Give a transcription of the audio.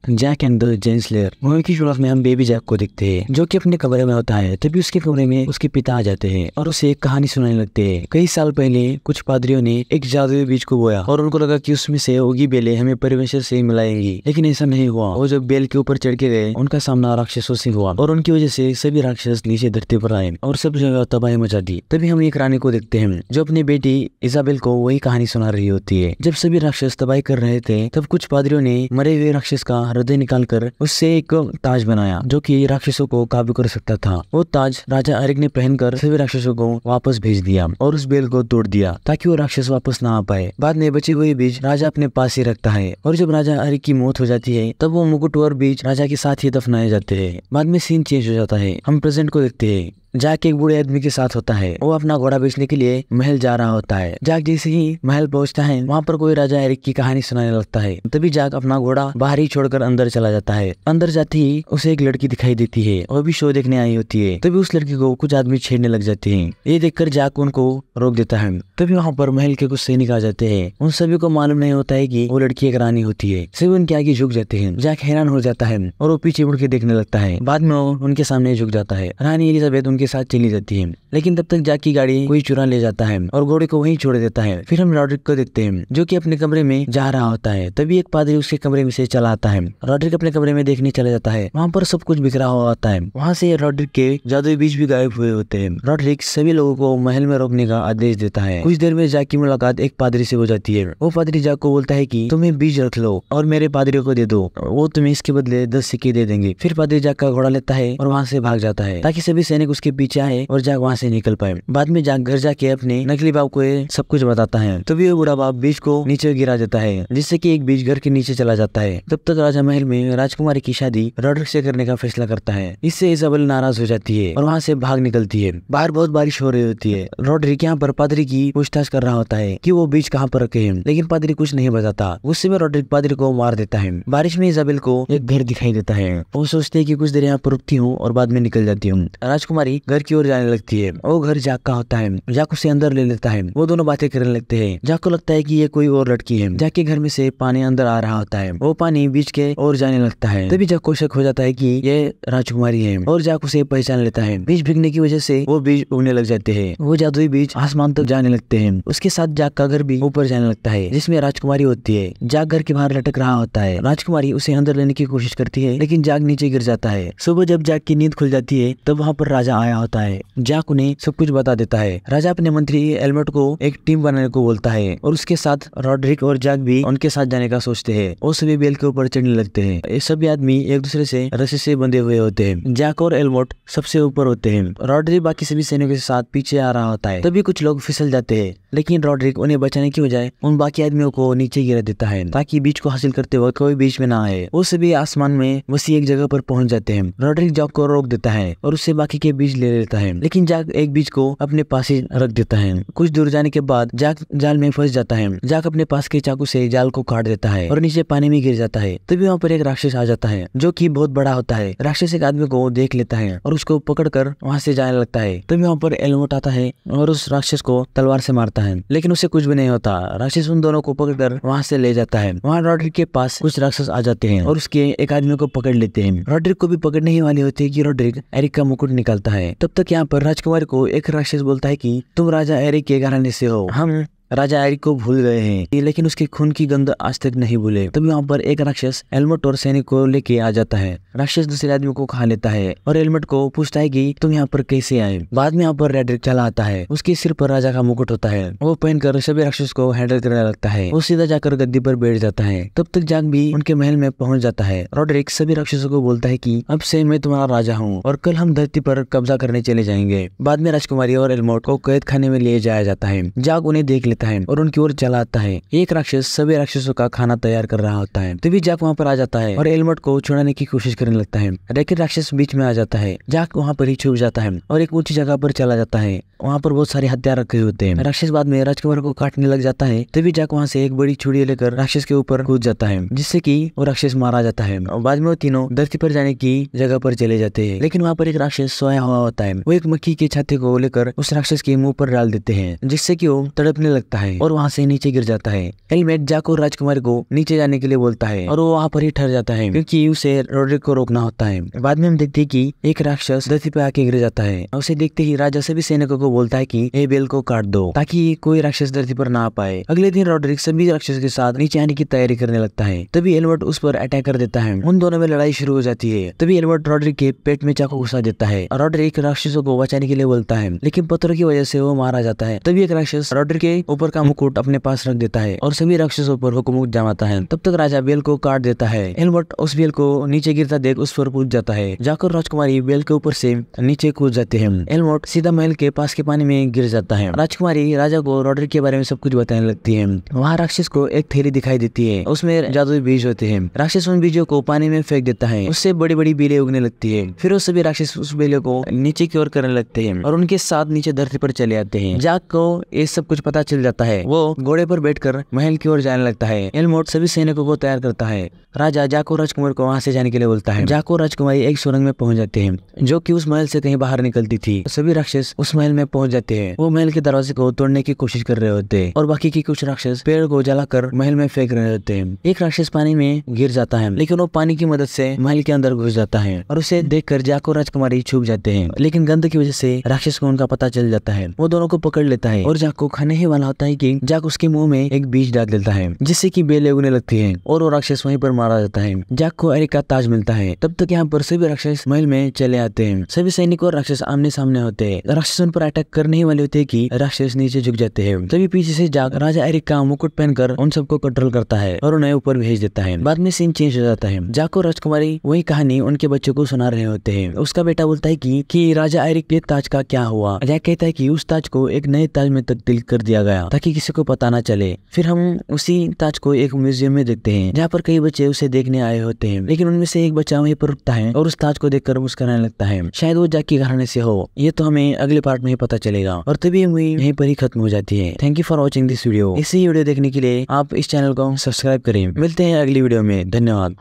Jack and the giant slayer movie की शुरुआत में हम बेबी जैक को देखते हैं जो कि अपने कमरे में होता है। तभी उसके कमरे में उसके पिता आ जाते हैं और उसे एक कहानी सुनाने लगते हैं। कई साल पहले कुछ पादरियों ने एक जादुई बीज को बोया और उनको लगा कि उसमें से उगी बेलें हमें परमेश्वर से मिलाएंगी, लेकिन ऐसा नहीं हुआ। वो जब बेल के ऊपर चढ़ के गए उनका सामना राक्षसों से हुआ और उनकी वजह से सभी राक्षस नीचे धरती पर आए और सब जगह तबाही मचा दी। तभी हम एक रानी को देखते हैं जो अपनी बेटी इजाबेल को वही कहानी सुना रही होती है। जब सभी राक्षस तबाही कर रहे थे तब कुछ पादरियों ने मरे हुए राक्षस का हृदय निकालकर उससे एक ताज बनाया जो कि राक्षसों को काबू कर सकता था। वो ताज राजा एरिक ने पहनकर सभी राक्षसों को वापस भेज दिया और उस बेल को तोड़ दिया ताकि वो राक्षस वापस ना आ पाए। बाद में बचे हुए बीज राजा अपने पास ही रखता है और जब राजा एरिक की मौत हो जाती है तब वो मुकुट और बीज राजा के साथ ही दफनाए जाते हैं। बाद में सीन चेंज हो जाता है। हम प्रेजेंट को देखते हैं। जैक एक बूढ़े आदमी के साथ होता है। वो अपना घोड़ा बेचने के लिए महल जा रहा होता है। जैक जैसे ही महल पहुंचता है वहाँ पर कोई राजा एरिक की कहानी सुनाने लगता है। तभी जैक अपना घोड़ा बाहर ही छोड़कर अंदर चला जाता है। अंदर जाते ही उसे एक लड़की दिखाई देती है। वो भी शो देखने आई होती है। तभी उस लड़की को कुछ आदमी छेड़ने लग जाते हैं। ये देखकर जैक उनको रोक देता है। तभी वहाँ पर महल के कुछ सैनिक आ जाते हैं। उन सभी को मालूम नहीं होता है कि वो लड़की एक रानी होती है। सभी उनके आगे झुक जाते हैं। जैक हैरान हो जाता है और वो पीछे मुड़ के देखने लगता है। बाद में वो उनके सामने झुक जाता है। रानी एलिजाबेथ उनके साथ चली जाती है, लेकिन तब तक जैक की गाड़ी कोई चुरा ले जाता है और घोड़े को वहीं छोड़ देता है। फिर हम रॉड्रिक को देखते हैं जो कि अपने कमरे में जा रहा होता है। तभी एक पादरी उसके कमरे में से चला आता है। रॉड्रिक अपने कमरे में देखने चला जाता है। वहाँ पर सब कुछ बिखरा हुआ होता है। वहाँ से रॉड्रिक के जादुई बीज भी गायब हुए होते हैं। रॉड्रिक सभी लोगों को महल में रोकने का आदेश देता है। कुछ देर में जैक की मुलाकात एक पादरी से हो जाती है। वो पादरी जैक को बोलता है कि तुम्हें बीज रख लो और मेरे पादरियों को दे दो, वो तुम्हें इसके बदले 10 सिक्के दे देंगे। फिर पादरी जैक का घोड़ा लेता है और वहाँ से भाग जाता है ताकि सभी सैनिक उसके पीछे आए और जैक वहाँ से निकल पाए। बाद में जैक घर जाके अपने नकली बाप को सब कुछ बताता है। तभी वो बूढ़ा बाप बीज को नीचे गिरा देता है जिससे कि एक बीज घर के नीचे चला जाता है। तब तक राजा महल में राजकुमारी की शादी रॉड्रिक से करने का फैसला करता है। इससे इजाबेल नाराज हो जाती है और वहाँ से भाग निकलती है। बाहर बहुत बारिश हो रही होती है। रॉड्रिक यहाँ पर पादरी की पूछताछ कर रहा होता है कि वो बीज कहाँ पर रखे हैं, लेकिन पादरी कुछ नहीं बताता। गुस्से में रॉड्रिक पादरी को मार देता है। बारिश में इजाबेल को एक घर दिखाई देता है। वो सोचते है कि कुछ देर यहाँ पर रुकती हूँ और बाद में निकल जाती हूँ। राजकुमारी घर की ओर जाने लगती है। वो घर जैक का होता है। जैक उसे अंदर ले लेता है। वो दोनों बातें करने लगते हैं। जैक को लगता है कि ये कोई और लड़की है। जैक के घर में से पानी अंदर आ रहा होता है। वो पानी बीच के ओर जाने लगता है। तभी जैक को शक हो जाता है कि ये राजकुमारी है और जैक उसे पहचान लेता है। बीज भीगने की वजह से वो बीज उगने लग जाते हैं। वो जादुई बीज आसमान तक जाने लगते हैं। उसके साथ जैक का घर भी ऊपर जाने लगता है जिसमें राजकुमारी होती है। जैक घर के बाहर लटक रहा होता है। राजकुमारी उसे अंदर लेने की कोशिश करती है लेकिन जैक नीचे गिर जाता है। सुबह जब जैक की नींद खुल जाती है तब वहाँ पर राजा आया होता है। जैक उन्हें सब कुछ बता देता है। राजा अपने मंत्री एल्मोट को एक टीम बनाने को बोलता है और उसके साथ रॉड्रिक और जैक भी उनके साथ जाने का सोचते हैं। वो सभी बेल के ऊपर चढ़ने लगते हैं। ये सभी आदमी एक दूसरे से रस्सी से बंधे हुए होते हैं। जैक और एल्मोट सबसे ऊपर होते हैं। रॉड्रिक बाकी सभी सैनिकों के साथ पीछे आ रहा होता है। तभी कुछ लोग फिसल जाते हैं लेकिन रॉड्रिक उन्हें बचाने की बजाय उन बाकी आदमियों को नीचे गिरा देता है ताकि बीज को हासिल करते वक्त कोई बीच में ना आए। वो सभी आसमान में वसी एक जगह पर पहुंच जाते हैं। रॉड्रिक जैक को रोक देता है और उससे बाकी के बीज ले लेता है, लेकिन जैक एक बीज को अपने पास ही रख देता है। कुछ दूर जाने के बाद जैक जाल में फंस जाता है। जैक अपने पास के चाकू से जाल को काट देता है और नीचे पानी में गिर जाता है। तभी वहाँ पर एक राक्षस आ जाता है जो कि बहुत बड़ा होता है। राक्षस एक आदमी को देख लेता है और उसको पकड़कर वहाँ से जाने लगता है। तभी वहाँ पर एल्मोट आता है और उस राक्षस को तलवार से मारता है, लेकिन उसे कुछ भी नहीं होता। राक्षस उन दोनों को पकड़कर वहाँ से ले जाता है। वहाँ रॉड्रिक के पास कुछ राक्षस आ जाते हैं और उसके एक आदमी को पकड़ लेते हैं। रॉड्रिक को भी पकड़ने ही वाली होती है कि रॉड्रिक एरिक का मुकुट निकालता है। तब तक यहाँ पर राजकुमारी को एक राक्षस बोलता है कि तुम राजा एरिक के घराने से हो। हम राजा एरिक को भूल गए हैं लेकिन उसके खून की गंध आज तक नहीं भूले। तभी वहाँ पर एक राक्षस एल्मोट और सैनिक को लेके आ जाता है। राक्षस दूसरे आदमी को खा लेता है और एल्मोट को पूछता है कि तुम यहाँ पर कैसे आए। बाद में यहाँ पर रॉड्रिक चला आता है। उसके सिर पर राजा का मुकुट होता है। वो पहनकर सभी राक्षस को हैंडल करने लगता है। वो सीधा जाकर गद्दी पर बैठ जाता है। तब तक जैक भी उनके महल में पहुंच जाता है। रॉड्रिक सभी राक्षसों को बोलता है कि अब से मैं तुम्हारा राजा हूँ और कल हम धरती पर कब्जा करने चले जाएंगे। बाद में राजकुमारी और एल्मोट को कैद खाने में ले जाया जाता है। जैक उन्हें देख लेता है और उनकी ओर चला आता है। एक राक्षस सभी राक्षसों का खाना तैयार कर रहा होता है। तभी जैक वहाँ पर आ जाता है और एल्मोट को छुड़ाने की कोशिश करने लगता है, लेकिन राक्षस बीच में आ जाता है। जैक वहाँ पर ही छुप जाता है और एक ऊंची जगह पर चला जाता है। वहाँ पर बहुत सारे हथियार रखे होते हैं। राक्षस बाद में राजकुमार को काटने लग जाता है। तभी जैक वहाँ से एक बड़ी छुरी लेकर राक्षस के ऊपर कूद जाता है जिससे कि वो राक्षस मारा जाता है। और बाद में वो तीनों धरती पर जाने की जगह पर चले जाते हैं, लेकिन वहाँ पर एक राक्षस सोया हुआ होता है। वो एक मक्खी के छाते को लेकर उस राक्षस के मुंह पर डाल देते हैं जिससे कि वो तड़पने लगता लगता है और वहाँ से नीचे गिर जाता है। हेलमेट जैक और राजकुमारी को नीचे जाने के लिए बोलता है और वो वहाँ पर ही ठहर जाता है क्योंकि उसे रॉड्रिक को रोकना होता है। बाद में हम देखते हैं कि एक राक्षस धरती पे आके गिर जाता है। उसे देखते ही राजा सभी सैनिकों को बोलता है कि ये बेल को काट दो ताकि कोई राक्षस धरती पर ना आ पाए। अगले दिन रॉड्रिक सभी राक्षस के साथ नीचे आने की तैयारी करने लगता है। तभी एल्बर्ट उस पर अटैक कर देता है। उन दोनों में लड़ाई शुरू हो जाती है। तभी एल्बर्ट रॉड्रिक के पेट में चाकू घुसा देता है। रॉड्रिक राक्षसों को बचाने के लिए बोलता है लेकिन पत्थरों की वजह से वो मारा जाता है। तभी एक राक्षस रॉड्रिक के ऊपर का मुकुट अपने पास रख देता है और सभी राक्षसों पर हुक्म जमाता है। तब तक राजा बेल को काट देता है। एल्बर्ट उस बेल को नीचे गिरता देख उस पर कूद जाता है। जाकर राजकुमारी बेल के ऊपर से नीचे कूद जाते हैं। एल्बर्ट सीधा महल के पास के पानी में गिर जाता है। राजकुमारी राजा को रॉड्रिक के बारे में सब कुछ बताने लगती है। वहाँ राक्षस को एक थैली दिखाई देती है, उसमें जादुई बीज होते हैं। राक्षस उन बीजों को पानी में फेंक देता है, उससे बड़ी बड़ी बेलें उगने लगती है। फिर वो सभी राक्षस उस बेले को नीचे की ओर करने लगते हैं और उनके साथ नीचे धरती पर चले आते हैं। जैक को ये सब कुछ पता चल जाता है। वो घोड़े पर बैठकर महल की ओर जाने लगता है। एल्बर्ट सभी सैनिकों को तैयार करता है। राजा जैक और राजकुमार को वहाँ से जाने के लिए बोलता है। जैक और राजकुमारी एक सुरंग में पहुंच जाते हैं जो कि उस महल से कहीं बाहर निकलती थी। सभी राक्षस उस महल में पहुंच जाते हैं। वो महल के दरवाजे को तोड़ने की कोशिश कर रहे होते हैं और बाकी की कुछ राक्षस पेड़ को जलाकर महल में फेंक रहे होते हैं। एक राक्षस पानी में गिर जाता है लेकिन वो पानी की मदद से महल के अंदर घुस जाता है और उसे देखकर जैक और राजकुमारी छुप जाते हैं। लेकिन गंध की वजह से राक्षस को उनका पता चल जाता है। वो दोनों को पकड़ लेता है और जैक को खाने ही वाला होता है कि जैक उसके मुंह में एक बीज डाल देता है जिससे कि बेलें उगने लगती है और वो राक्षस वहीं पर मारा जाता है। जैक को एरिक का ताज मिलता है। तब तक यहाँ पर सभी राक्षस महल में चले आते हैं। सभी सैनिक और राक्षस आमने सामने होते हैं। राक्षस उन पर अटैक करने ही वाले होते हैं कि राक्षस नीचे झुक जाते हैं। तभी पीछे से जैक राजा एरिक का मुकुट पहनकर उन सबको कंट्रोल करता है और उन्हें ऊपर भेज देता है। बाद में सीन चेंज हो जाता है। जैक और राजकुमारी वही कहानी उनके बच्चों को सुना रहे होते हैं। उसका बेटा बोलता है कि राजा एरिक के ताज का क्या हुआ। जैक कहता है कि उस ताज को एक नए ताज में तब्दील कर दिया गया ताकि किसी को पता ना चले। फिर हम उसी ताज को एक म्यूजियम में देखते हैं जहाँ पर कई बच्चे उसे देखने आए होते हैं। लेकिन उनमें से एक बच्चा वहीं पर रुकता है और उस ताज को देखकर मुस्कुराने लगता है। शायद वो जैक की कहानी से हो, ये तो हमें अगले पार्ट में ही पता चलेगा। और तभी मूवी यहीं पर ही खत्म हो जाती है। Thank you for watching this video. इसी वीडियो देखने के लिए आप इस चैनल को सब्सक्राइब करें। मिलते हैं अगली वीडियो में। धन्यवाद।